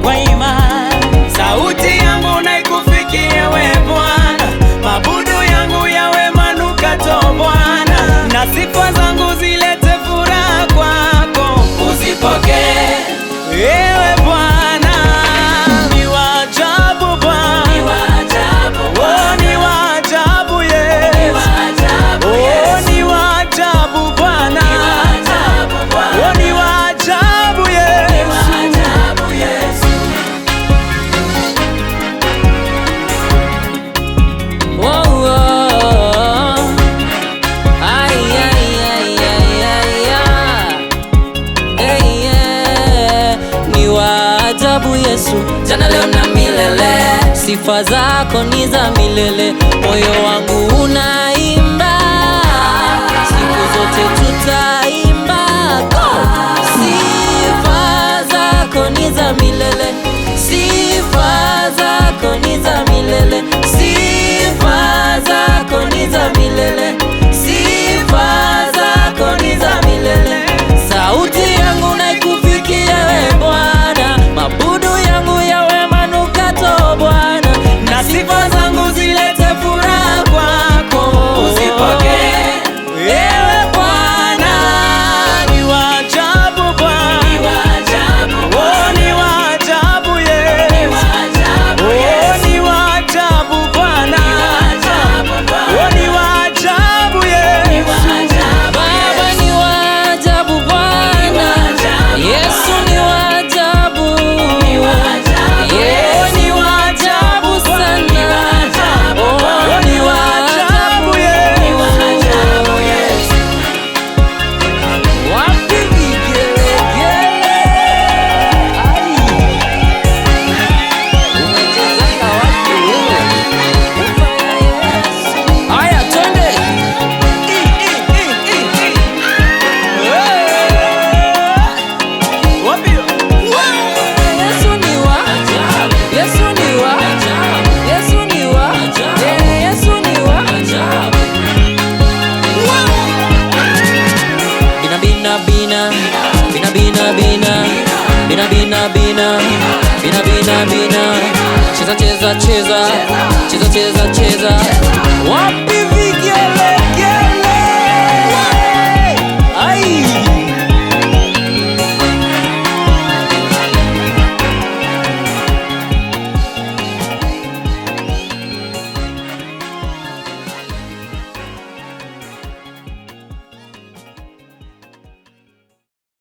Kwa imani sauti yangu na ikufikie we Bwana, mabudu yangu yawe manukato Bwana, na sifa zangu zilete furaha kwako. Usipokee ewe Bwana, ni wa ajabu Bwana, ni wa ajabu Bwana, ni wa ajabu Yesu, ni wa ajabu Yesu, ni wa ajabu Bwana, ni wa ajabu Bwana, ni wa ajabu Yesu, ni wa ajabu Yesu. Yesu, jana leo na milele, sifa zako ni za milele, moyo wangu unaimba, siku zote tutaimba. Sifa zako ni za milele, sifa zako ni za milele, sifa zako ni za milele, sifa zako ni za milele. Sauti yangu na ikufikie we Bwana, mabudu yangu yawe manukato Bwana, na sifa zangu zilete furaha kwako. Usipokee ewe Bwana, ni wa ajabu Bwana, ni wa ajabu Bwana, ni wa ajabu Yesu, ni wa ajabu Yesu, ni wa ajabu Bwana, ni wa ajabu Bwana, ni wa ajabu Yesu, ni wa ajabu Baba, ni wa ajabu Bwana, Yesu ni wa ajabu, ni wa ajabu Yesu ni wa ajabu sana, oh ni wa ajabu Yesu, ni wa ajabu Yesu. wapi vigelegele, ai umechezanga watu ufanya Yesu. Haya twende Yesu ni wa ajabu, Yesu ni wa ajabu, Yesu ni wa ajabu, Yesu ni wa ajabu. Bina bina bina bina bina bina bina bina bina bina bina bina, cheza cheza cheza cheza cheza cheza, wapi